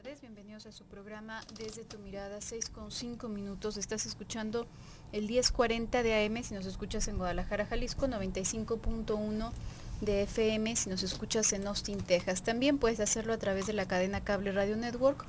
tardes, bienvenidos a su programa Desde tu Mirada, 6:05. Estás escuchando el 1040 de AM si nos escuchas en Guadalajara, Jalisco, 95.1 de FM si nos escuchas en Austin, Texas. También puedes hacerlo a través de la cadena Cable Radio Network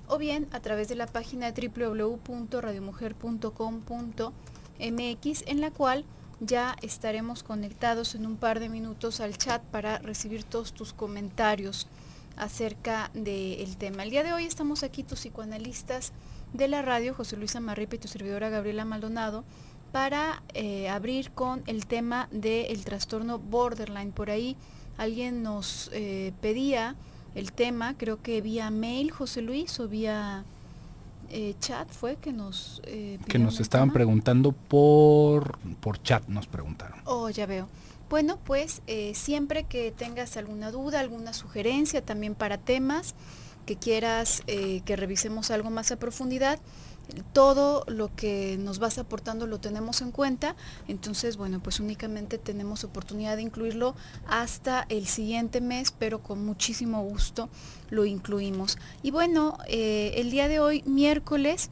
o bien a través de la página www.radiomujer.com.mx, en la cual ya estaremos conectados en un par de minutos al chat para recibir todos tus comentarios acerca del tema. El día de hoy estamos aquí tus psicoanalistas de la radio, José Luis Amarripa y tu servidora Gabriela Maldonado, para abrir con el tema del trastorno borderline. Por ahí alguien nos pedía el tema, creo que vía mail, José Luis, o vía chat fue que nos estaban tema preguntando por chat, nos preguntaron. Oh, ya veo. Bueno, pues siempre que tengas alguna duda, alguna sugerencia también para temas que quieras que revisemos algo más a profundidad, todo lo que nos vas aportando lo tenemos en cuenta. Entonces, bueno, pues únicamente tenemos oportunidad de incluirlo hasta el siguiente mes, pero con muchísimo gusto lo incluimos. Y bueno, el día de hoy, miércoles,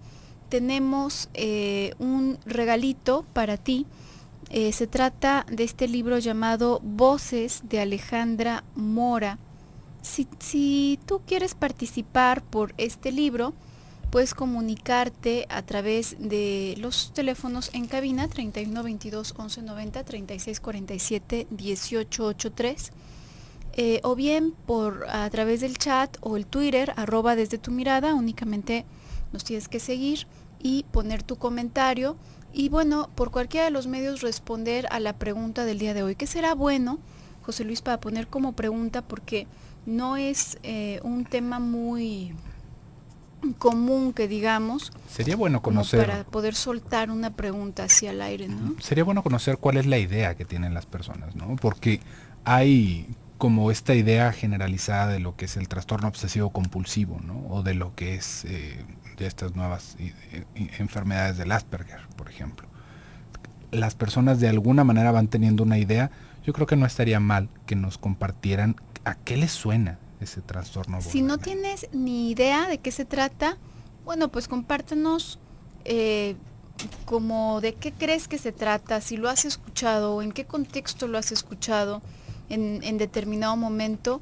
tenemos un regalito para ti. Se trata de este libro llamado Voces de Alejandra Mora. Si tú quieres participar por este libro, puedes comunicarte a través de los teléfonos en cabina 31 22 11 90, 36 47 18 83, o bien a través del chat o el Twitter @desde tu mirada. Únicamente nos tienes que seguir y poner tu comentario. Y bueno, por cualquiera de los medios responder a la pregunta del día de hoy. ¿Qué será bueno, José Luis, para poner como pregunta? Porque no es un tema muy común que digamos. Sería bueno conocer, para poder soltar una pregunta hacia el aire, ¿no? Sería bueno conocer cuál es la idea que tienen las personas, ¿no? Porque hay como esta idea generalizada de lo que es el trastorno obsesivo compulsivo, ¿no? O de lo que es de estas nuevas enfermedades del Asperger, por ejemplo. Las personas de alguna manera van teniendo una idea. Yo creo que no estaría mal que nos compartieran a qué les suena ese trastorno borderline. Si no tienes ni idea de qué se trata, bueno, pues compártenos como de qué crees que se trata, si lo has escuchado o en qué contexto lo has escuchado en determinado momento.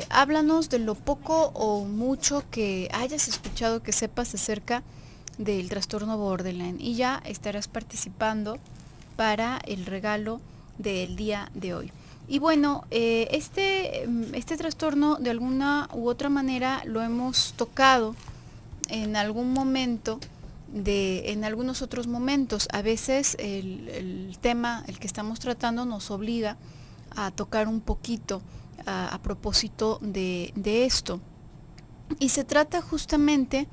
Háblanos de lo poco o mucho que hayas escuchado, que sepas acerca del trastorno borderline, y ya estarás participando para el regalo del día de hoy. Y bueno, este trastorno de alguna u otra manera lo hemos tocado en algún momento, en algunos otros momentos. A veces el tema, el que estamos tratando, nos obliga a tocar un poquito a propósito de esto. Y se trata justamente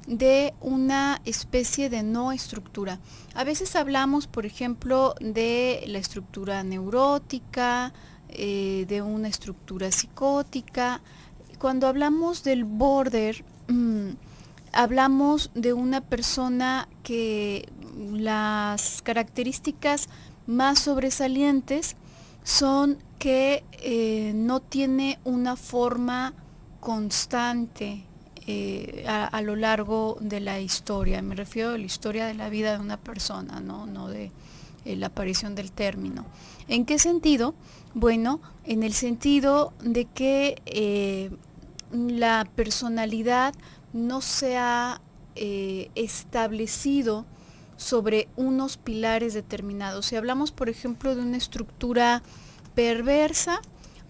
de una especie de no estructura. A veces hablamos, por ejemplo, de la estructura neurótica, de una estructura psicótica. Cuando hablamos del border, hablamos de una persona que las características más sobresalientes son que no tiene una forma constante a lo largo de la historia. Me refiero a la historia de la vida de una persona, no de la aparición del término. ¿En qué sentido? Bueno, en el sentido de que la personalidad no se ha establecido sobre unos pilares determinados. Si hablamos, por ejemplo, de una estructura perversa,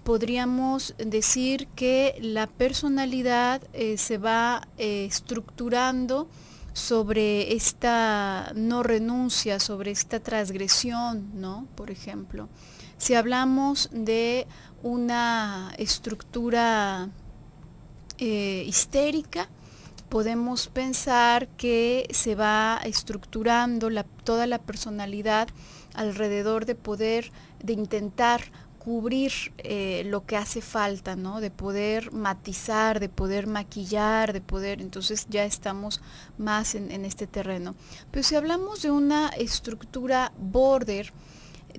podríamos decir que la personalidad se va estructurando sobre esta no renuncia, sobre esta transgresión, ¿no? Por ejemplo, si hablamos de una estructura histérica, podemos pensar que se va estructurando toda la personalidad alrededor de intentar cubrir lo que hace falta, ¿no? De poder matizar, de poder maquillar, entonces ya estamos más en este terreno. Pero si hablamos de una estructura border,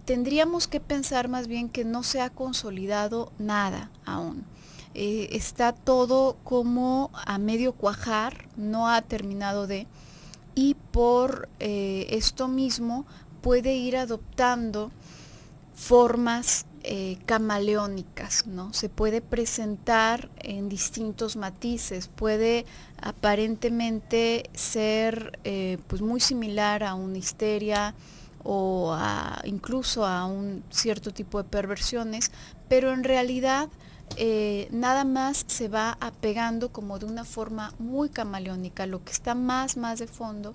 tendríamos que pensar más bien que no se ha consolidado nada aún. está todo como a medio cuajar, no ha terminado y por esto mismo puede ir adoptando formas camaleónicas, ¿no? Se puede presentar en distintos matices, puede aparentemente ser pues muy similar a una histeria o incluso a un cierto tipo de perversiones, pero en realidad nada más se va apegando como de una forma muy camaleónica. Lo que está más de fondo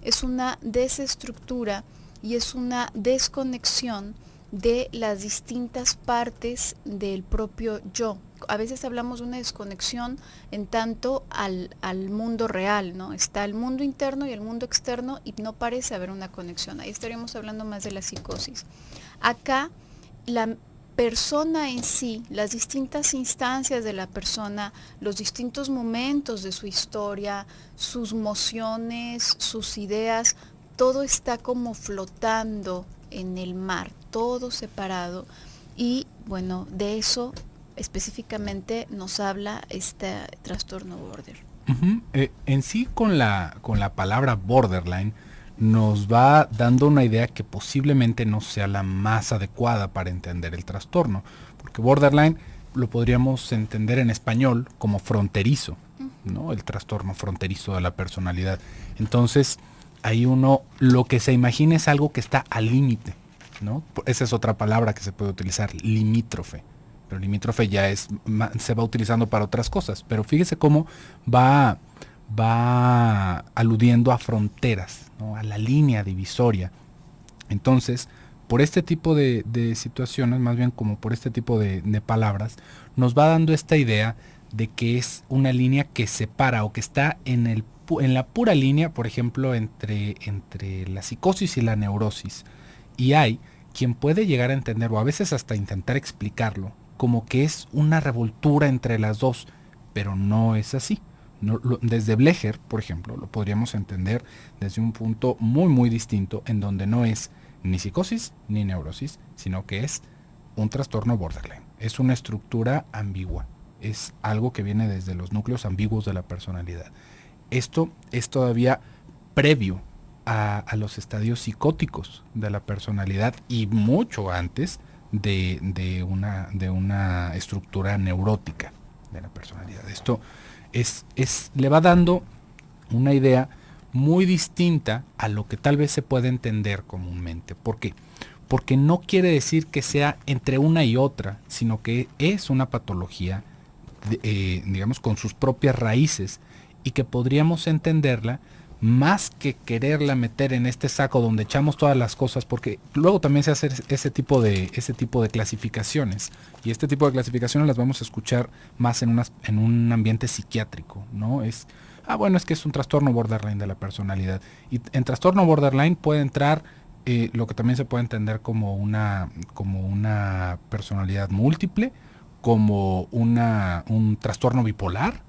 es una desestructura y es una desconexión de las distintas partes del propio yo. A veces hablamos de una desconexión en tanto al mundo real, ¿no? Está el mundo interno y el mundo externo y no parece haber una conexión. Ahí estaríamos hablando más de la psicosis. Acá la persona en sí, las distintas instancias de la persona, los distintos momentos de su historia, sus mociones, sus ideas, todo está como flotando en el mar, todo separado, y bueno, de eso específicamente nos habla este trastorno border. En sí con la palabra borderline nos va dando una idea que posiblemente no sea la más adecuada para entender el trastorno, porque borderline lo podríamos entender en español como fronterizo, ¿no? El trastorno fronterizo de la personalidad. Entonces, ahí uno lo que se imagina es algo que está al límite, ¿no? Esa es otra palabra que se puede utilizar, limítrofe. Pero limítrofe ya se va utilizando para otras cosas. Pero fíjese cómo va aludiendo a fronteras, ¿no? A la línea divisoria. Entonces, por este tipo de situaciones, más bien como por este tipo de palabras, nos va dando esta idea de que es una línea que separa o que está en la pura línea, por ejemplo, entre la psicosis y la neurosis. Y hay quien puede llegar a entender, o a veces hasta intentar explicarlo, como que es una revoltura entre las dos, pero no es así. Desde Blecher, por ejemplo, lo podríamos entender desde un punto muy distinto, en donde no es ni psicosis ni neurosis, sino que es un trastorno borderline. Es una estructura ambigua, es algo que viene desde los núcleos ambiguos de la personalidad. Esto es todavía previo a los estadios psicóticos de la personalidad y mucho antes de una estructura neurótica de la personalidad. Esto le va dando una idea muy distinta a lo que tal vez se puede entender comúnmente. ¿Por qué? Porque no quiere decir que sea entre una y otra, sino que es una patología, digamos, con sus propias raíces, y que podríamos entenderla más que quererla meter en este saco donde echamos todas las cosas, porque luego también se hace ese tipo de clasificaciones, y este tipo de clasificaciones las vamos a escuchar más en un ambiente psiquiátrico, ¿no? Es que es un trastorno borderline de la personalidad, y en trastorno borderline puede entrar lo que también se puede entender como una personalidad múltiple, como un trastorno bipolar,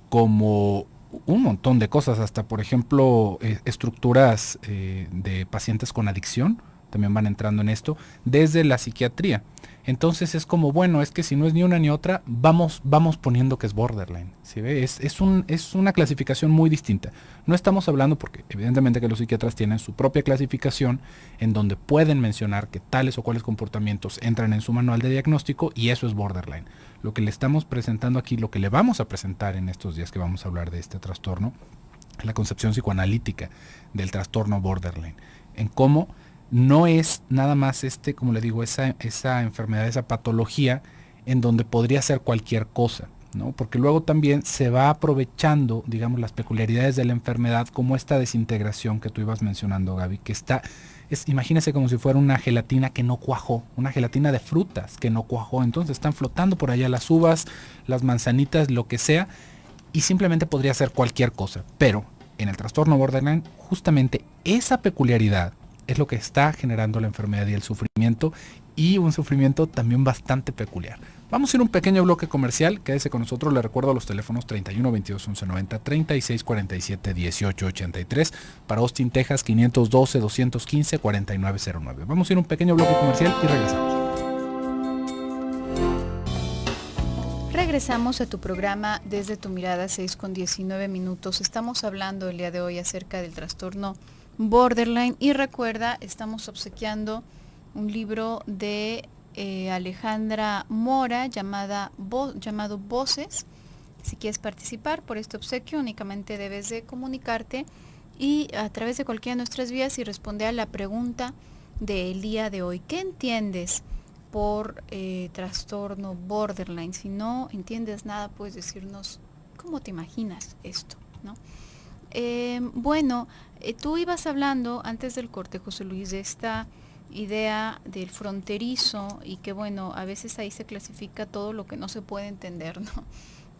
como un montón de cosas, hasta por ejemplo estructuras de pacientes con adicción también van entrando en esto desde la psiquiatría. Entonces es como, bueno, es que si no es ni una ni otra, vamos poniendo que es borderline, ¿sí ve? Es una clasificación muy distinta. No estamos hablando, porque evidentemente que los psiquiatras tienen su propia clasificación en donde pueden mencionar que tales o cuales comportamientos entran en su manual de diagnóstico, y eso es borderline. Lo que le estamos presentando aquí, lo que le vamos a presentar en estos días que vamos a hablar de este trastorno, es la concepción psicoanalítica del trastorno borderline, en cómo no es nada más como le digo, esa enfermedad, esa patología en donde podría ser cualquier cosa, ¿no? Porque luego también se va aprovechando, digamos, las peculiaridades de la enfermedad, como esta desintegración que tú ibas mencionando, Gaby, que imagínese como si fuera una gelatina que no cuajó, una gelatina de frutas que no cuajó, entonces están flotando por allá las uvas, las manzanitas, lo que sea, y simplemente podría ser cualquier cosa. Pero en el trastorno borderline, justamente esa peculiaridad es lo que está generando la enfermedad y el sufrimiento, y un sufrimiento también bastante peculiar. Vamos a ir a un pequeño bloque comercial, quédese con nosotros, le recuerdo los teléfonos 31 22 11 90, 36 47 18 83, para Austin, Texas 512 215 4909. Vamos a ir a un pequeño bloque comercial y regresamos. regresamos a tu programa Desde tu Mirada, 6:19. Estamos hablando el día de hoy acerca del trastorno borderline y recuerda, estamos obsequiando un libro de Alejandra Mora llamado Voces. Si quieres participar por este obsequio, únicamente debes de comunicarte y a través de cualquiera de nuestras vías y responder a la pregunta del día de hoy. ¿Qué entiendes por trastorno borderline? Si no entiendes nada, puedes decirnos cómo te imaginas esto, ¿no? Tú ibas hablando antes del corte, José Luis, de esta idea del fronterizo y que bueno, a veces ahí se clasifica todo lo que no se puede entender, ¿no?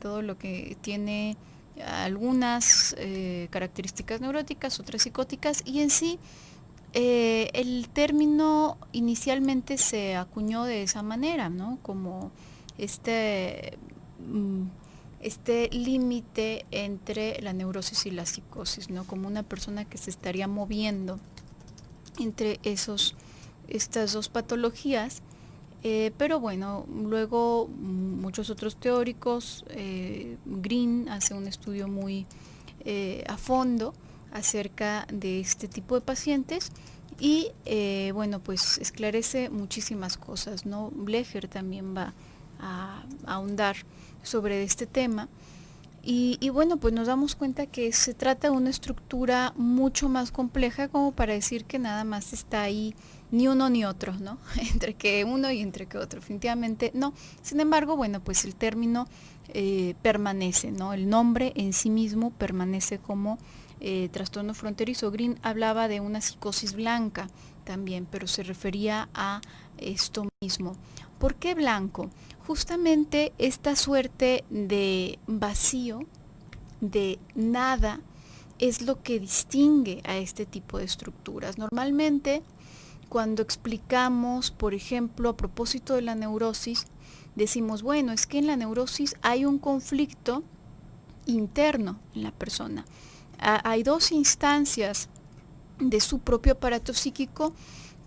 Todo lo que tiene algunas características neuróticas, otras psicóticas, y en sí el término inicialmente se acuñó de esa manera, ¿no? Como este límite entre la neurosis y la psicosis, ¿no? Como una persona que se estaría moviendo entre estas dos patologías. Pero bueno, luego muchos otros teóricos, Green hace un estudio muy a fondo acerca de este tipo de pacientes y pues esclarece muchísimas cosas, ¿no? Blecher también va a ahondar sobre este tema y bueno, pues nos damos cuenta que se trata de una estructura mucho más compleja como para decir que nada más está ahí ni uno ni otro, ¿no? Entre que uno y entre que otro, definitivamente no. Sin embargo, bueno, pues el término permanece, ¿no? El nombre en sí mismo permanece como trastorno fronterizo. Green hablaba de una psicosis blanca también, pero se refería a esto mismo. ¿Por qué blanco? Justamente esta suerte de vacío, de nada, es lo que distingue a este tipo de estructuras. Normalmente, cuando explicamos, por ejemplo, a propósito de la neurosis, decimos, bueno, es que en la neurosis hay un conflicto interno en la persona. Hay dos instancias de su propio aparato psíquico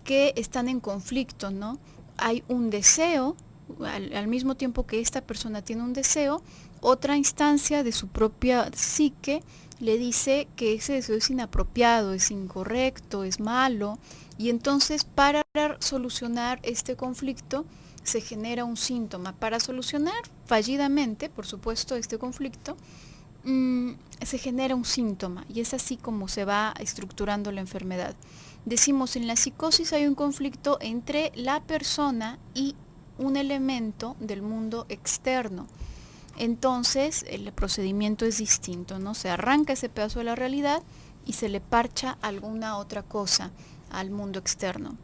que están en conflicto, ¿no? Hay un deseo, al mismo tiempo que esta persona tiene un deseo, otra instancia de su propia psique le dice que ese deseo es inapropiado, es incorrecto, es malo, y entonces para solucionar este conflicto se genera un síntoma. Para solucionar fallidamente, por supuesto, este conflicto, se genera un síntoma y es así como se va estructurando la enfermedad. Decimos, en la psicosis hay un conflicto entre la persona y un elemento del mundo externo. Entonces el procedimiento es distinto, ¿no? Se arranca ese pedazo de la realidad y se le parcha alguna otra cosa al mundo externo.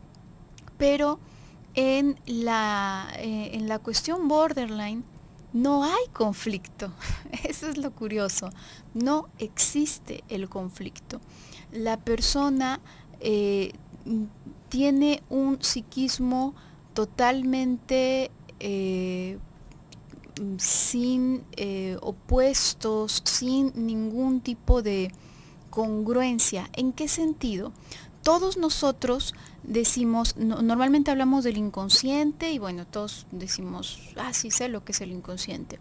Pero en la cuestión borderline no hay conflicto. Eso es lo curioso. No existe el conflicto. La persona tiene un psiquismo totalmente sin opuestos, sin ningún tipo de congruencia. ¿En qué sentido? Todos nosotros decimos, normalmente hablamos del inconsciente y bueno, todos decimos, sí sé lo que es el inconsciente.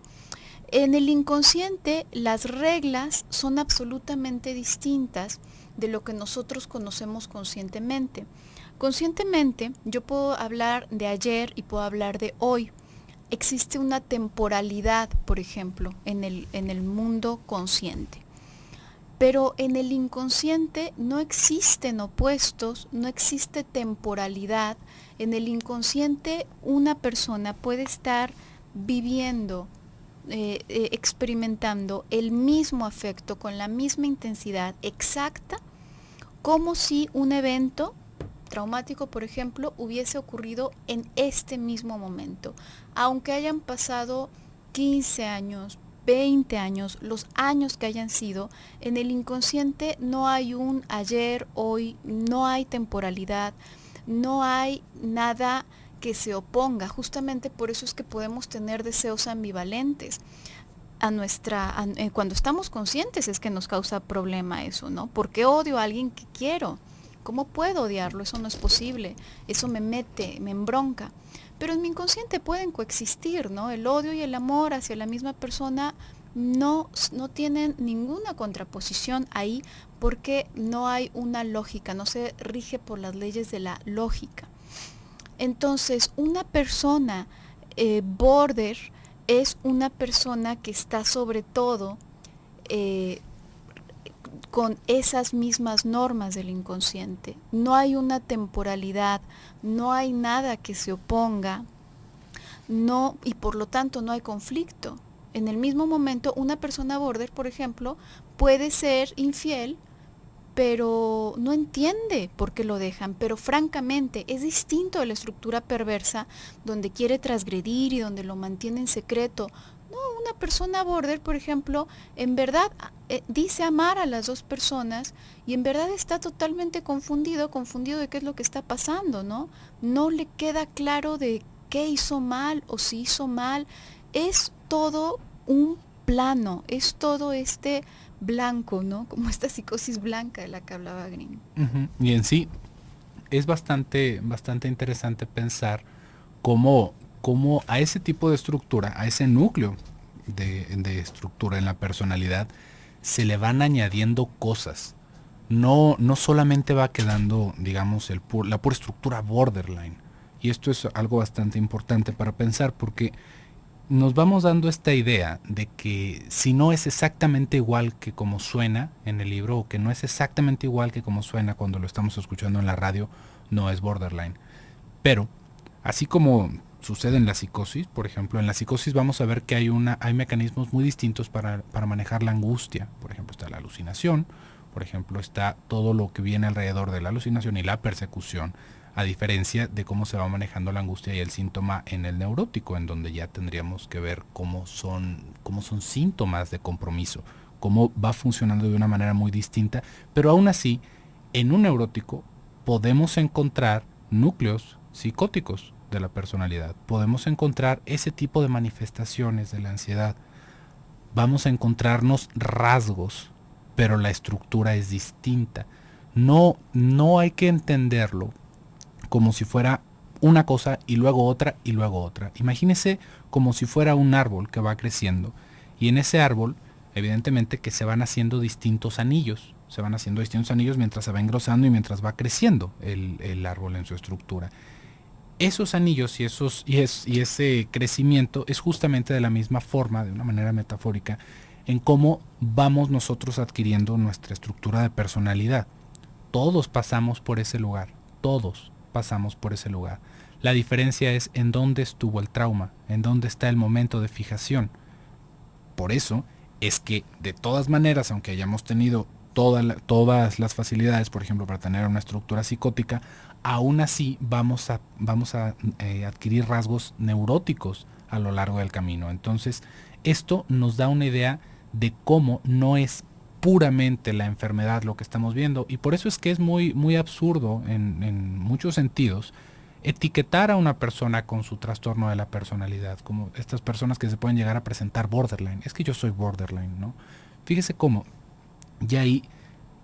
En el inconsciente las reglas son absolutamente distintas de lo que nosotros conocemos conscientemente. Conscientemente yo puedo hablar de ayer y puedo hablar de hoy. Existe una temporalidad, por ejemplo, en el mundo consciente. Pero en el inconsciente no existen opuestos, no existe temporalidad. En el inconsciente una persona puede estar viviendo, experimentando el mismo afecto con la misma intensidad exacta, como si un evento traumático, por ejemplo, hubiese ocurrido en este mismo momento. Aunque hayan pasado 15 años, 20 años, los años que hayan sido, en el inconsciente no hay un ayer, hoy, no hay temporalidad, no hay nada que se oponga. Justamente por eso es que podemos tener deseos ambivalentes. Cuando estamos conscientes es que nos causa problema eso, ¿no? ¿Por qué odio a alguien que quiero? ¿Cómo puedo odiarlo? Eso no es posible, eso me mete, me embronca. Pero en mi inconsciente pueden coexistir, ¿no? El odio y el amor hacia la misma persona no tienen ninguna contraposición ahí porque no hay una lógica, no se rige por las leyes de la lógica. Entonces, una persona border es una persona que está sobre todo con esas mismas normas del inconsciente. No hay una temporalidad, no hay nada que se oponga, no, y por lo tanto no hay conflicto. En el mismo momento, una persona border, por ejemplo, puede ser infiel, pero no entiende por qué lo dejan. Pero francamente es distinto de la estructura perversa donde quiere transgredir y donde lo mantiene en secreto. No, una persona border, por ejemplo, en verdad dice amar a las dos personas y en verdad está totalmente confundido de qué es lo que está pasando, ¿no? No le queda claro de qué hizo mal o si hizo mal. Es todo un plano, es todo este blanco, ¿no? Como esta psicosis blanca de la que hablaba Green. Y en sí es bastante interesante pensar cómo a ese tipo de estructura, a ese núcleo de estructura en la personalidad, se le van añadiendo cosas. No solamente va quedando, digamos, la pura estructura borderline. Y esto es algo bastante importante para pensar, porque nos vamos dando esta idea de que si no es exactamente igual que como suena en el libro, o que no es exactamente igual que como suena cuando lo estamos escuchando en la radio, no es borderline. Pero, así como sucede en la psicosis, por ejemplo, en la psicosis vamos a ver que hay mecanismos muy distintos para manejar la angustia. Por ejemplo, está la alucinación, por ejemplo, está todo lo que viene alrededor de la alucinación y la persecución, a diferencia de cómo se va manejando la angustia y el síntoma en el neurótico, en donde ya tendríamos que ver cómo son síntomas de compromiso, cómo va funcionando de una manera muy distinta, pero aún así, en un neurótico podemos encontrar núcleos psicóticos de la personalidad, podemos encontrar ese tipo de manifestaciones de la ansiedad, vamos a encontrarnos rasgos, pero la estructura es distinta. No hay que entenderlo como si fuera una cosa y luego otra y luego otra. Imagínese como si fuera un árbol que va creciendo, y en ese árbol evidentemente que se van haciendo distintos anillos, mientras se va engrosando y mientras va creciendo el árbol en su estructura. Esos anillos y ese crecimiento es justamente de la misma forma, de una manera metafórica, en cómo vamos nosotros adquiriendo nuestra estructura de personalidad. Todos pasamos por ese lugar, todos pasamos por ese lugar. La diferencia es en dónde estuvo el trauma, en dónde está el momento de fijación. Por eso es que de todas maneras, aunque hayamos tenido todas las facilidades, por ejemplo, para tener una estructura psicótica, aún así vamos a adquirir rasgos neuróticos a lo largo del camino. Entonces, esto nos da una idea de cómo no es puramente la enfermedad lo que estamos viendo, y por eso es que es muy absurdo en muchos sentidos etiquetar a una persona con su trastorno de la personalidad, como estas personas que se pueden llegar a presentar borderline. Es que yo soy borderline, ¿no? Fíjese cómo ya ahí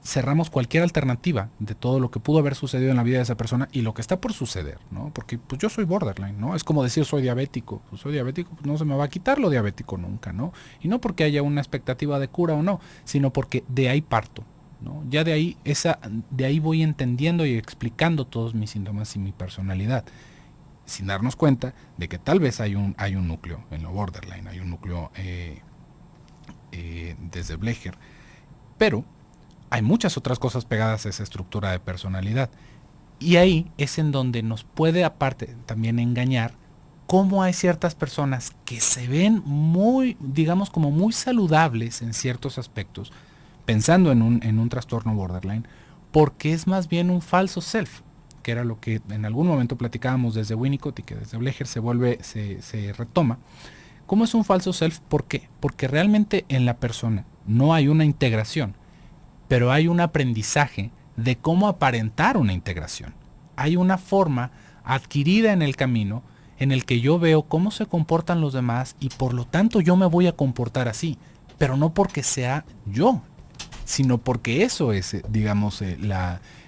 cerramos cualquier alternativa de todo lo que pudo haber sucedido en la vida de esa persona y lo que está por suceder, ¿no? Porque pues yo soy borderline, ¿no? Es como decir soy diabético. Pues soy diabético, pues no se me va a quitar lo diabético nunca, ¿no? Y no porque haya una expectativa de cura o no, sino porque de ahí parto, ¿no? Ya de ahí voy entendiendo y explicando todos mis síntomas y mi personalidad, sin darnos cuenta de que tal vez hay un núcleo en lo borderline, hay un núcleo desde Blecher, pero hay muchas otras cosas pegadas a esa estructura de personalidad. Y ahí es en donde nos puede aparte también engañar cómo hay ciertas personas que se ven muy, digamos, como muy saludables en ciertos aspectos, pensando en un trastorno borderline, porque es más bien un falso self, que era lo que en algún momento platicábamos desde Winnicott y que desde Blecher se retoma. ¿Cómo es un falso self? ¿Por qué? Porque realmente en la persona no hay una integración, pero hay un aprendizaje de cómo aparentar una integración. Hay una forma adquirida en el camino en el que yo veo cómo se comportan los demás y por lo tanto yo me voy a comportar así, pero no porque sea yo, sino porque eso es, digamos,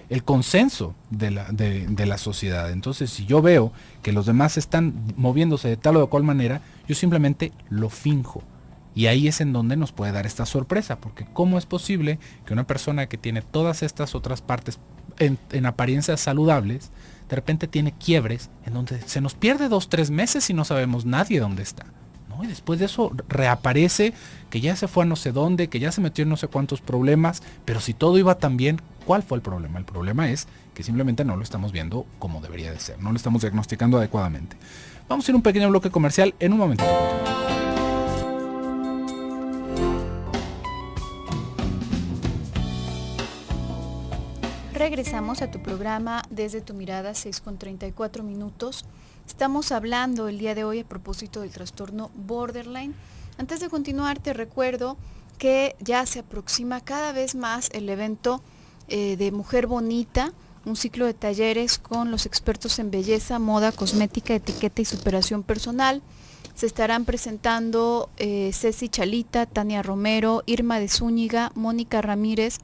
el consenso de la sociedad. Entonces, si yo veo que los demás están moviéndose de tal o de cual manera, yo simplemente lo finjo. Y ahí es en donde nos puede dar esta sorpresa, porque ¿cómo es posible que una persona que tiene todas estas otras partes en apariencias saludables, de repente tiene quiebres en donde se nos pierde 2-3 meses y no sabemos nadie dónde está, ¿no? Y después de eso reaparece, que ya se fue a no sé dónde, que ya se metió en no sé cuántos problemas, pero si todo iba tan bien, ¿cuál fue el problema? El problema es que simplemente no lo estamos viendo como debería de ser, no lo estamos diagnosticando adecuadamente. Vamos a ir a un pequeño bloque comercial en un momento. Regresamos a tu programa Desde tu Mirada, 6:34. Estamos hablando el día de hoy a propósito del trastorno borderline. Antes de continuar, te recuerdo que ya se aproxima cada vez más el evento de Mujer Bonita, un ciclo de talleres con los expertos en belleza, moda, cosmética, etiqueta y superación personal. Se estarán presentando Ceci Chalita, Tania Romero, Irma de Zúñiga, Mónica Ramírez,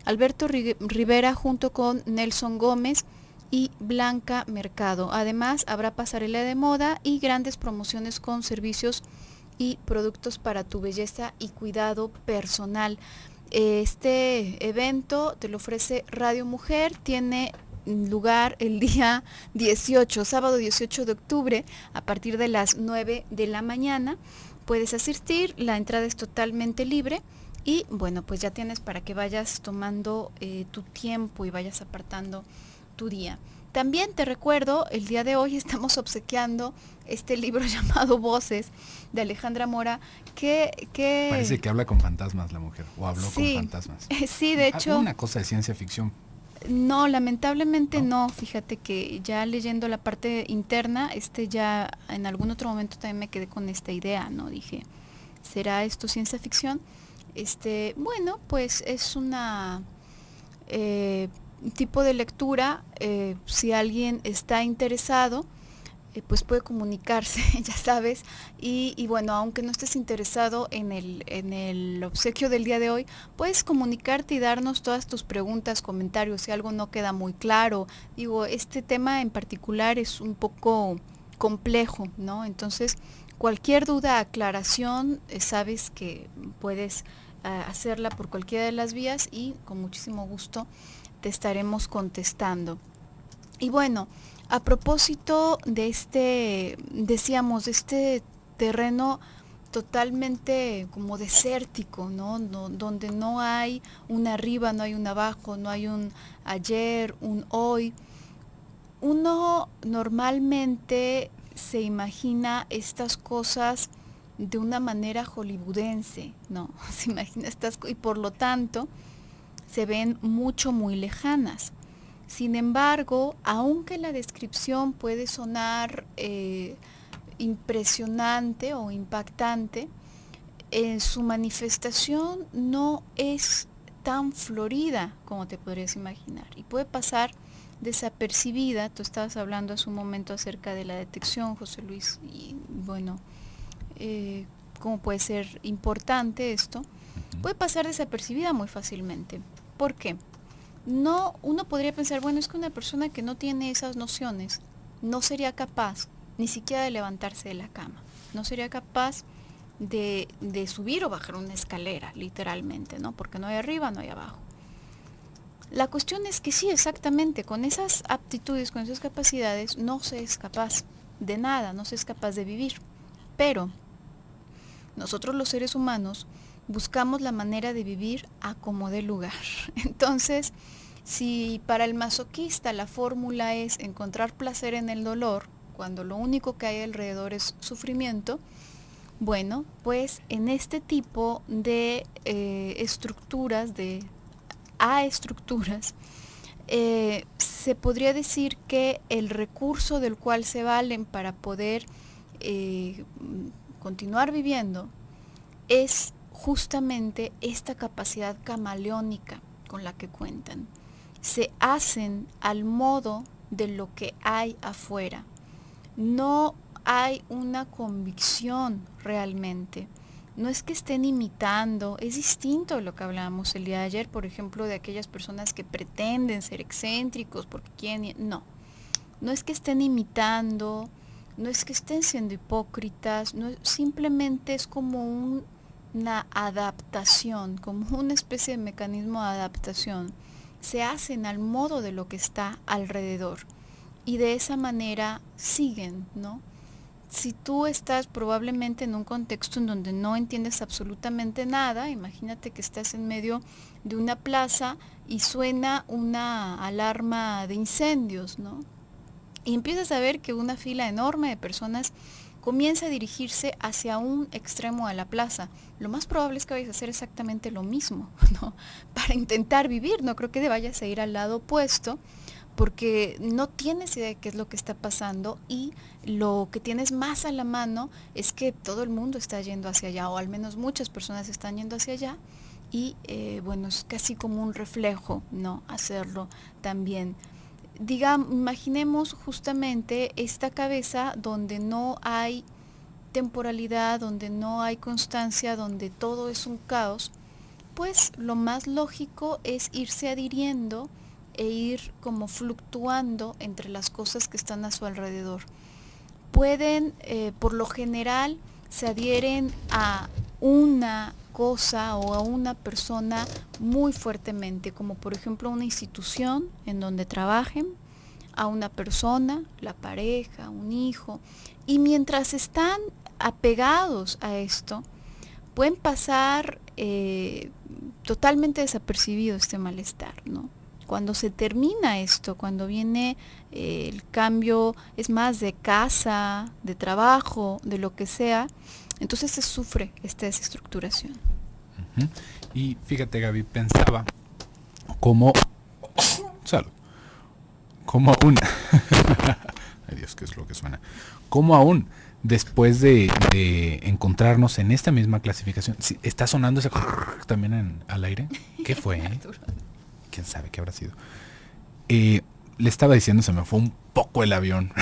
Alberto Rivera junto con Nelson Gómez y Blanca Mercado. Además, habrá pasarela de moda y grandes promociones con servicios y productos para tu belleza y cuidado personal. Este evento te lo ofrece Radio Mujer, tiene lugar el día 18, sábado 18 de octubre, a partir de las 9 de la mañana. Puedes asistir, la entrada es totalmente libre. Y bueno, pues ya tienes para que vayas tomando tu tiempo y vayas apartando tu día. También te recuerdo, el día de hoy estamos obsequiando este libro llamado Voces, de Alejandra Mora, que Parece que habla con fantasmas la mujer, o habló con fantasmas. Sí, de hecho. Una cosa de ciencia ficción. No, lamentablemente no. Fíjate que ya leyendo la parte interna, ya en algún otro momento también me quedé con esta idea, ¿no? Dije, ¿será esto ciencia ficción? Bueno, pues es una tipo de lectura. Si alguien está interesado, pues puede comunicarse, ya sabes, y bueno, aunque no estés interesado en el obsequio del día de hoy, puedes comunicarte y darnos todas tus preguntas, comentarios, si algo no queda muy claro. Digo, este tema en particular es un poco complejo, ¿no? Entonces, cualquier duda, aclaración, sabes que puedes hacerla por cualquiera de las vías y con muchísimo gusto te estaremos contestando. Y bueno, a propósito de decíamos, de este terreno totalmente como desértico, ¿no? Donde no hay un arriba, no hay un abajo, no hay un ayer, un hoy. Uno normalmente se imagina estas cosas de una manera hollywoodense, ¿no? Se imagina y por lo tanto se ven muy lejanas. Sin embargo, aunque la descripción puede sonar impresionante o impactante, su manifestación no es tan florida como te podrías imaginar y puede pasar desapercibida. Tú estabas hablando hace un momento acerca de la detección, José Luis, y bueno, cómo puede ser importante esto. Puede pasar desapercibida muy fácilmente. ¿Por qué? No, uno podría pensar, bueno, es que una persona que no tiene esas nociones no sería capaz ni siquiera de levantarse de la cama, no sería capaz de subir o bajar una escalera, literalmente, ¿no? Porque no hay arriba, no hay abajo. La cuestión es que sí, exactamente, con esas aptitudes, con esas capacidades, no se es capaz de nada, no se es capaz de vivir. Pero nosotros los seres humanos buscamos la manera de vivir a como dé lugar. Entonces, si para el masoquista la fórmula es encontrar placer en el dolor, cuando lo único que hay alrededor es sufrimiento, bueno, pues en este tipo de estructuras, de estructuras, se podría decir que el recurso del cual se valen para poder continuar viviendo es justamente esta capacidad camaleónica con la que cuentan. Se hacen al modo de lo que hay afuera. No hay una convicción realmente. no es que estén imitando, es distinto a lo que hablábamos el día de ayer, por ejemplo, de aquellas personas que pretenden ser excéntricos porque quieren, no es que estén imitando, no es que estén siendo hipócritas, no, simplemente es como una adaptación, como una especie de mecanismo de adaptación. Se hacen al modo de lo que está alrededor y de esa manera siguen, ¿no? Si tú estás probablemente en un contexto en donde no entiendes absolutamente nada, imagínate que estás en medio de una plaza y suena una alarma de incendios, ¿no? Y empiezas a ver que una fila enorme de personas comienza a dirigirse hacia un extremo de la plaza. Lo más probable es que vayas a hacer exactamente lo mismo, ¿no? Para intentar vivir, no creo que vayas a ir al lado opuesto, porque no tienes idea de qué es lo que está pasando y lo que tienes más a la mano es que todo el mundo está yendo hacia allá, o al menos muchas personas están yendo hacia allá, y bueno, es casi como un reflejo, ¿no? Hacerlo también. Imaginemos justamente esta cabeza donde no hay temporalidad, donde no hay constancia, donde todo es un caos, pues lo más lógico es irse adhiriendo e ir como fluctuando entre las cosas que están a su alrededor. Pueden, por lo general, se adhieren a una cosa o a una persona muy fuertemente, como por ejemplo una institución en donde trabajen, a una persona, la pareja, un hijo, y mientras están apegados a esto, pueden pasar totalmente desapercibido este malestar, ¿no? Cuando se termina esto, cuando viene el cambio, es más de casa, de trabajo, de lo que sea, entonces se sufre esta desestructuración. Uh-huh. Y fíjate, Gaby, pensaba como salud, como aún ay Dios, ¿qué es lo que suena? Como aún después de encontrarnos en esta misma clasificación, ¿está sonando ese también al aire? ¿Qué fue? ¿Quién sabe qué habrá sido? Le estaba diciendo, se me fue un poco el avión.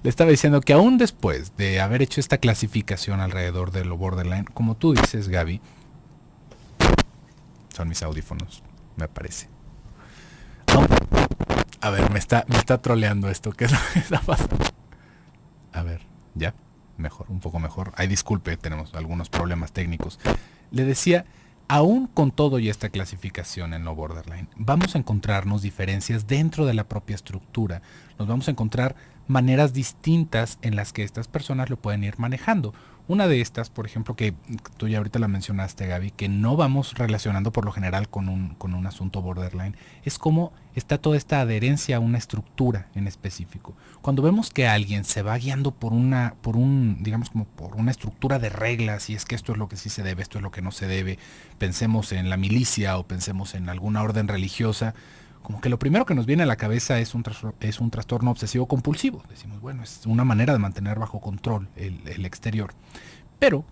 Le estaba diciendo que aún después de haber hecho esta clasificación alrededor de lo borderline, como tú dices, Gaby, son mis audífonos, me parece. A ver, me está troleando esto. ¿Qué es lo que está pasando? A ver, ya, mejor, un poco mejor. Ay, disculpe, tenemos algunos problemas técnicos. Le decía, aún con todo y esta clasificación en lo borderline, vamos a encontrarnos diferencias dentro de la propia estructura. Nos vamos a encontrar maneras distintas en las que estas personas lo pueden ir manejando. Una de estas, por ejemplo, que tú ya ahorita la mencionaste, Gaby, que no vamos relacionando por lo general con un asunto borderline, es cómo está toda esta adherencia a una estructura en específico. Cuando vemos que alguien se va guiando digamos como por una estructura de reglas, y es que esto es lo que sí se debe, esto es lo que no se debe, pensemos en la milicia o pensemos en alguna orden religiosa, como que lo primero que nos viene a la cabeza es un trastorno obsesivo compulsivo. Decimos, bueno, es una manera de mantener bajo control el exterior. Pero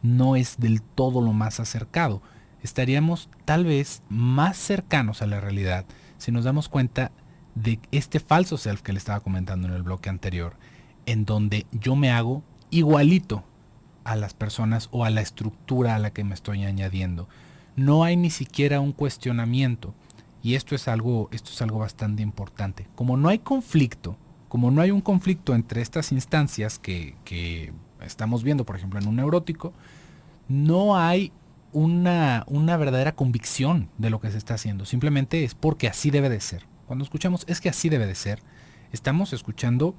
no es del todo lo más acercado. Estaríamos tal vez más cercanos a la realidad si nos damos cuenta de este falso self que le estaba comentando en el bloque anterior, en donde yo me hago igualito a las personas o a la estructura a la que me estoy añadiendo. No hay ni siquiera un cuestionamiento. Y esto es algo bastante importante. Como no hay un conflicto entre estas instancias que estamos viendo, por ejemplo, en un neurótico, no hay una verdadera convicción de lo que se está haciendo. Simplemente es porque así debe de ser. Cuando escuchamos es que así debe de ser, estamos escuchando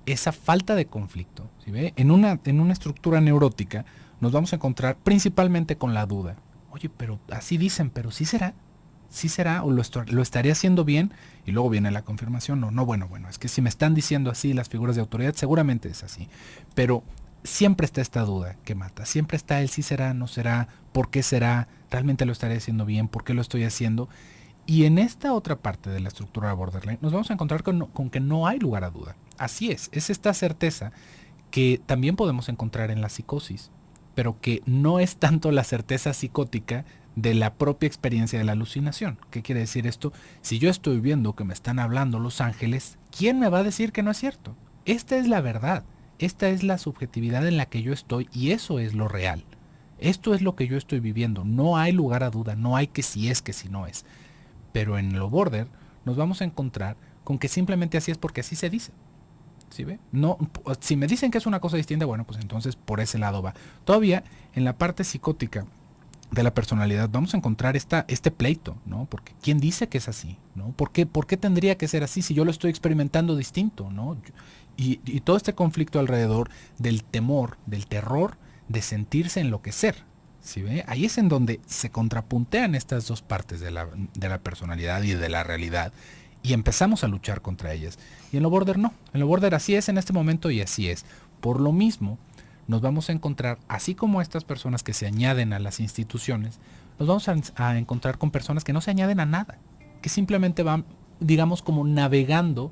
esa falta de conflicto. ¿Sí ve? En una estructura neurótica nos vamos a encontrar principalmente con la duda. Oye, pero así dicen, pero ¿sí será? ¿Sí será o lo estaré haciendo bien? Y luego viene la confirmación. Bueno, es que si me están diciendo así las figuras de autoridad, seguramente es así. Pero siempre está esta duda que mata. Siempre está el sí será, no será, por qué será, realmente lo estaré haciendo bien, por qué lo estoy haciendo. Y en esta otra parte de la estructura de borderline nos vamos a encontrar con que no hay lugar a duda. Así es esta certeza que también podemos encontrar en la psicosis, pero que no es tanto la certeza psicótica de la propia experiencia de la alucinación. ¿Qué quiere decir esto? Si yo estoy viendo que me están hablando los ángeles, ¿quién me va a decir que no es cierto? Esta es la verdad. esta es la subjetividad en la que yo estoy y eso es lo real. Esto es lo que yo estoy viviendo, no hay lugar a duda, no hay que si es, que si no es. Pero en lo border nos vamos a encontrar con que simplemente así es porque así se dice. ¿Sí ve? No, si me dicen que es una cosa distinta, bueno, pues entonces por ese lado va. Todavía en la parte psicótica de la personalidad vamos a encontrar este pleito, ¿no? Porque ¿quién dice que es así? ¿No? ¿Por qué tendría que ser así si yo lo estoy experimentando distinto? ¿No? Y todo este conflicto alrededor del temor, del terror de sentirse enloquecer. ¿Sí ve? Ahí es en donde se contrapuntean estas dos partes de la personalidad y de la realidad y empezamos a luchar contra ellas. Y en lo border no. En lo border así es en este momento y así es. Por lo mismo, nos vamos a encontrar, así como estas personas que se añaden a las instituciones, nos vamos a encontrar con personas que no se añaden a nada, que simplemente van, digamos, como navegando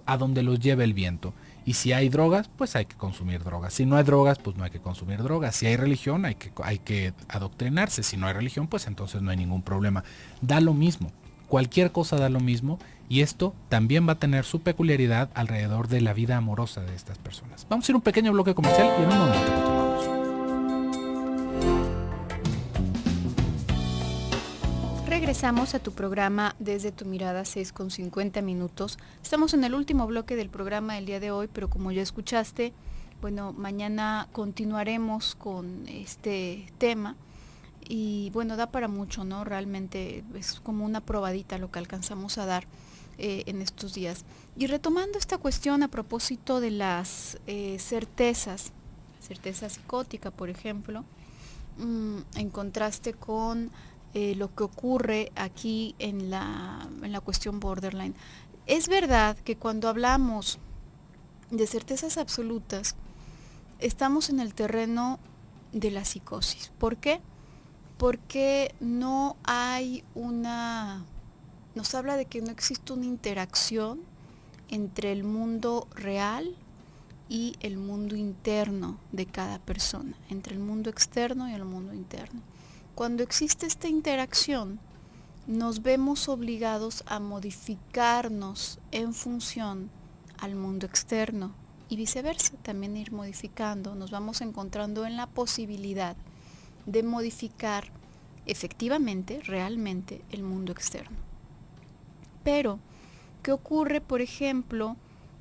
a donde los lleve el viento. Y si hay drogas, pues hay que consumir drogas. Si no hay drogas, pues no hay que consumir drogas. Si hay religión, hay que adoctrinarse. Si no hay religión, pues entonces no hay ningún problema. Da lo mismo. Cualquier cosa da lo mismo. Y esto también va a tener su peculiaridad alrededor de la vida amorosa de estas personas. Vamos a ir a un pequeño bloque comercial y en un momento continuamos. Regresamos a tu programa Desde tu Mirada, 6:50. Estamos en el último bloque del programa del día de hoy, pero como ya escuchaste, bueno, mañana continuaremos con este tema y bueno, da para mucho, ¿no? Realmente es como una probadita lo que alcanzamos a dar en estos días. Y retomando esta cuestión a propósito de las certeza psicótica, por ejemplo, en contraste con lo que ocurre aquí en la cuestión borderline. Es verdad que cuando hablamos de certezas absolutas, estamos en el terreno de la psicosis. ¿Por qué? Porque no hay nos habla de que no existe una interacción entre el mundo real y el mundo interno de cada persona, entre el mundo externo y el mundo interno. Cuando existe esta interacción, nos vemos obligados a modificarnos en función al mundo externo y viceversa, también ir modificando. Nos vamos encontrando en la posibilidad de modificar efectivamente, realmente, el mundo externo. Pero, ¿qué ocurre, por ejemplo,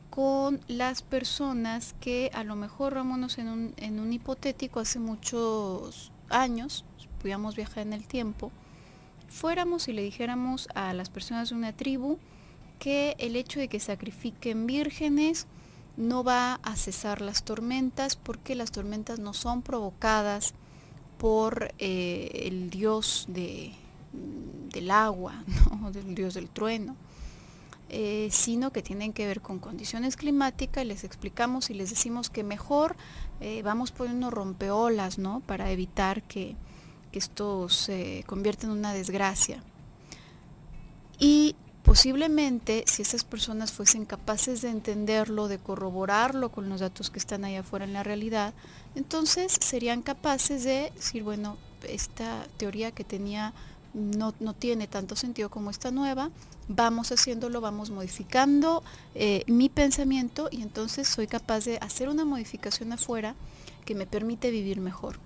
con las personas que a lo mejor, vámonos en un hipotético, hace muchos años, pudiéramos viajar en el tiempo, fuéramos y le dijéramos a las personas de una tribu que el hecho de que sacrifiquen vírgenes no va a cesar las tormentas, porque las tormentas no son provocadas por el dios del agua, ¿no? Del dios del trueno, sino que tienen que ver con condiciones climáticas. Y les explicamos y les decimos que mejor vamos poniendo rompeolas, ¿no? Para evitar que esto se convierta en una desgracia. Y posiblemente si esas personas fuesen capaces de entenderlo, de corroborarlo con los datos que están allá afuera en la realidad, entonces serían capaces de decir, bueno, esta teoría que tenía no tiene tanto sentido como esta nueva, vamos haciéndolo, vamos modificando mi pensamiento y entonces soy capaz de hacer una modificación afuera que me permite vivir mejor.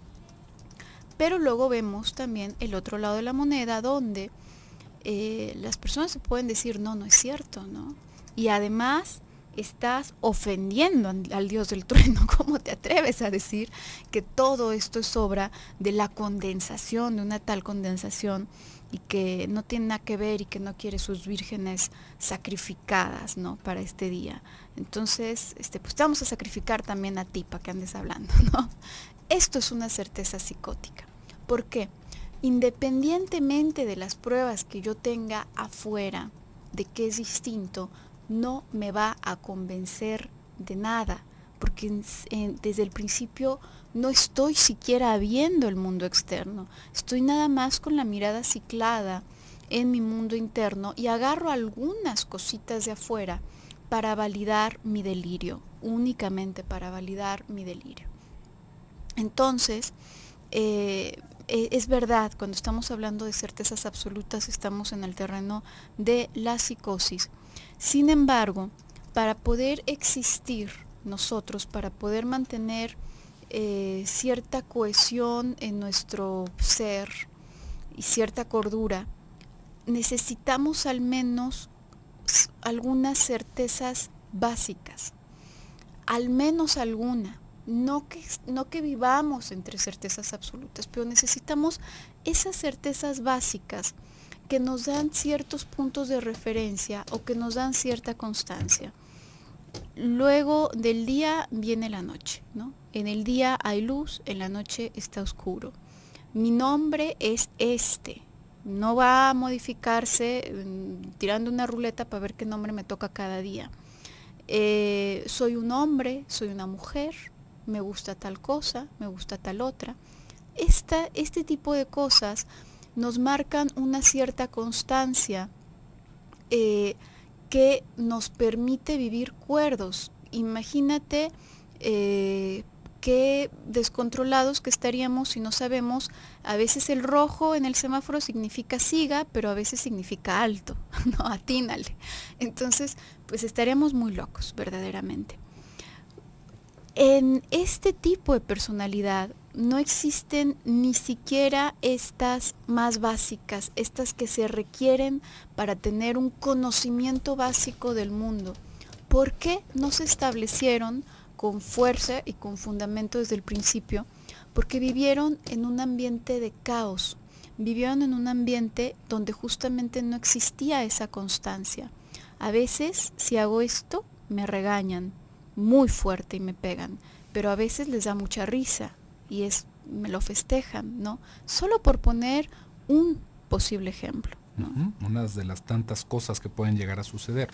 Pero luego vemos también el otro lado de la moneda, donde las personas se pueden decir, no es cierto, ¿no? Y además estás ofendiendo al dios del trueno. ¿Cómo te atreves a decir que todo esto es obra de la condensación, de una tal condensación, y que no tiene nada que ver y que no quiere sus vírgenes sacrificadas, ¿no? Para este día. Entonces, pues te vamos a sacrificar también a ti para que andes hablando, ¿no? Esto es una certeza psicótica. ¿Por qué? Independientemente de las pruebas que yo tenga afuera de que es distinto, no me va a convencer de nada, porque desde el principio no estoy siquiera viendo el mundo externo, estoy nada más con la mirada ciclada en mi mundo interno y agarro algunas cositas de afuera para validar mi delirio, únicamente para validar mi delirio. Entonces, es verdad, cuando estamos hablando de certezas absolutas, estamos en el terreno de la psicosis. Sin embargo, para poder existir nosotros para poder mantener cierta cohesión en nuestro ser y cierta cordura, necesitamos al menos algunas certezas básicas, al menos alguna. No que vivamos entre certezas absolutas, pero necesitamos esas certezas básicas que nos dan ciertos puntos de referencia o que nos dan cierta constancia. Luego del día viene la noche, ¿no? En el día hay luz, en la noche está oscuro. Mi nombre es este. No va a modificarse tirando una ruleta para ver qué nombre me toca cada día. Soy un hombre, soy una mujer, me gusta tal cosa, me gusta tal otra. Este tipo de cosas nos marcan una cierta constancia que nos permite vivir cuerdos. Imagínate qué descontrolados que estaríamos si no sabemos. A veces el rojo en el semáforo significa siga, pero a veces significa alto, no, atínale. Entonces, pues estaríamos muy locos, verdaderamente. En este tipo de personalidad no existen ni siquiera estas más básicas, estas que se requieren para tener un conocimiento básico del mundo. ¿Por qué no se establecieron con fuerza y con fundamento desde el principio? Porque vivieron en un ambiente de caos, vivieron en un ambiente donde justamente no existía esa constancia. A veces, si hago esto, me regañan muy fuerte y me pegan, pero a veces les da mucha risa y me lo festejan, ¿no? Solo por poner un posible ejemplo, ¿no? Unas de las tantas cosas que pueden llegar a suceder.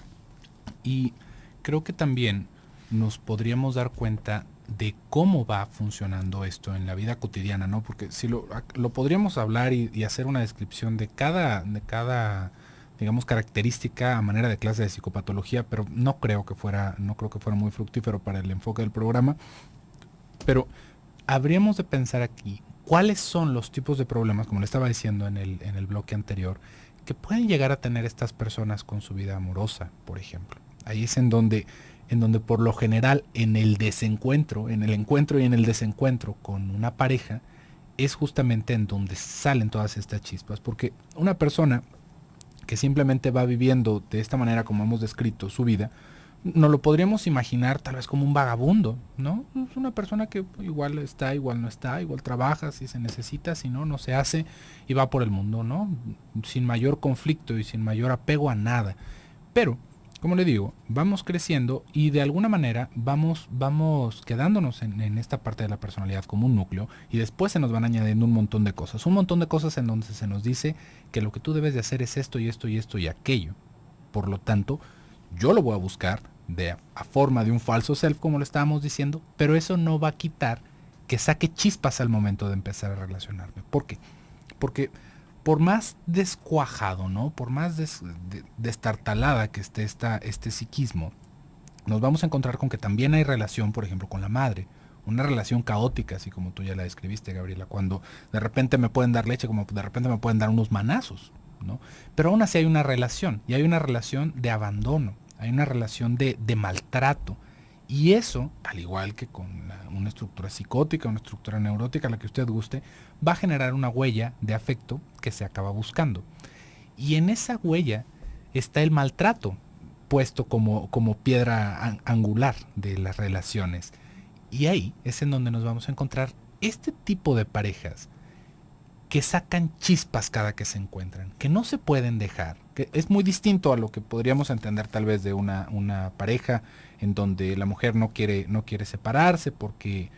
Y creo que también nos podríamos dar cuenta de cómo va funcionando esto en la vida cotidiana, ¿no? Porque si lo podríamos hablar y hacer una descripción de cada digamos, característica a manera de clase de psicopatología, pero no creo que fuera muy fructífero para el enfoque del programa. Pero habríamos de pensar aquí cuáles son los tipos de problemas, como le estaba diciendo en el bloque anterior, que pueden llegar a tener estas personas con su vida amorosa, por ejemplo. Ahí es en donde por lo general en el encuentro y en el desencuentro con una pareja, es justamente en donde salen todas estas chispas, porque una persona que simplemente va viviendo de esta manera como hemos descrito su vida, no lo podríamos imaginar tal vez como un vagabundo, ¿no? Es una persona que igual está, igual no está, igual trabaja, si se necesita, si no, no se hace y va por el mundo, ¿no? Sin mayor conflicto y sin mayor apego a nada. Pero, como le digo, vamos creciendo y de alguna manera vamos quedándonos en esta parte de la personalidad como un núcleo y después se nos van añadiendo un montón de cosas en donde se nos dice que lo que tú debes de hacer es esto y esto y esto y aquello. Por lo tanto, yo lo voy a buscar a forma de un falso self, como lo estábamos diciendo, pero eso no va a quitar que saque chispas al momento de empezar a relacionarme. ¿Por qué? Porque por más descuajado, ¿no? Por más destartalada que esté este psiquismo, nos vamos a encontrar con que también hay relación, por ejemplo, con la madre. Una relación caótica, así como tú ya la describiste, Gabriela, cuando de repente me pueden dar leche, como de repente me pueden dar unos manazos, ¿no? Pero aún así hay una relación, y hay una relación de abandono, hay una relación de maltrato. Y eso, al igual que con una estructura psicótica, una estructura neurótica, la que usted guste, va a generar una huella de afecto que se acaba buscando. Y en esa huella está el maltrato, puesto como piedra angular de las relaciones. Y ahí es en donde nos vamos a encontrar este tipo de parejas que sacan chispas cada que se encuentran, que no se pueden dejar, que es muy distinto a lo que podríamos entender tal vez de una pareja en donde la mujer no quiere separarse porque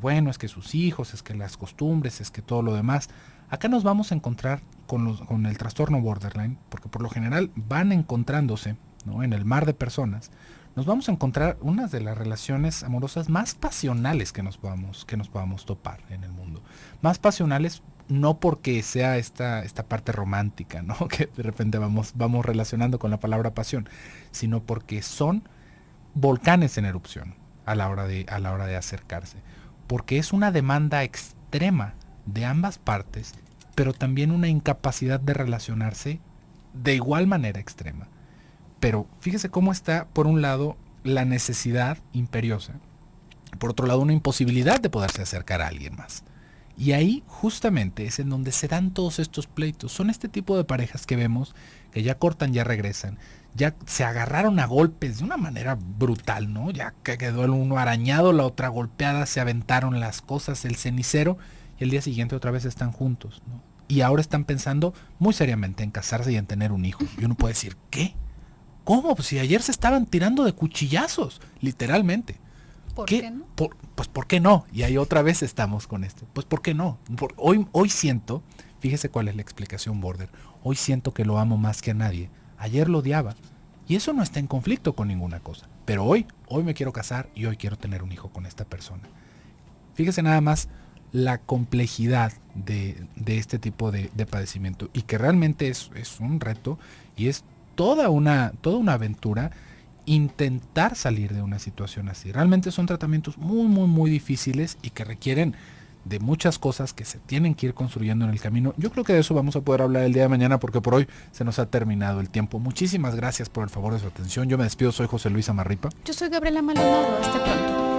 bueno, es que sus hijos, es que las costumbres, es que todo lo demás. Acá nos vamos a encontrar con el trastorno borderline, porque por lo general van encontrándose, ¿no? En el mar de personas, nos vamos a encontrar unas de las relaciones amorosas más pasionales que nos podamos topar en el mundo. Más pasionales no porque sea esta parte romántica, ¿no? Que de repente vamos relacionando con la palabra pasión, sino porque son volcanes en erupción a la hora de acercarse, porque es una demanda extrema de ambas partes, pero también una incapacidad de relacionarse de igual manera extrema. Pero fíjese cómo está, por un lado, la necesidad imperiosa, por otro lado una imposibilidad de poderse acercar a alguien más. Y ahí justamente es en donde se dan todos estos pleitos. Son este tipo de parejas que vemos que ya cortan, ya regresan, ya se agarraron a golpes de una manera brutal, ¿no? Ya que quedó el uno arañado, la otra golpeada, se aventaron las cosas, el cenicero, y el día siguiente otra vez están juntos, ¿no? Y ahora están pensando muy seriamente en casarse y en tener un hijo. Y uno puede decir, ¿qué? ¿Cómo? Pues si ayer se estaban tirando de cuchillazos, literalmente. ¿Por qué no? Pues ¿por qué no? Y ahí otra vez estamos con esto. Pues ¿por qué no? Hoy siento, fíjese cuál es la explicación, Border. Hoy siento que lo amo más que a nadie. Ayer lo odiaba. Y eso no está en conflicto con ninguna cosa. Pero hoy me quiero casar y hoy quiero tener un hijo con esta persona. Fíjese nada más la complejidad de este tipo de padecimiento. Y que realmente es un reto y es toda una aventura intentar salir de una situación así. Realmente son tratamientos muy, muy, muy difíciles y que requieren de muchas cosas que se tienen que ir construyendo en el camino. Yo creo que de eso vamos a poder hablar el día de mañana porque por hoy se nos ha terminado el tiempo. Muchísimas gracias por el favor de su atención. Yo me despido, soy José Luis Amarripa. Yo soy Gabriela Maldonado, hasta pronto.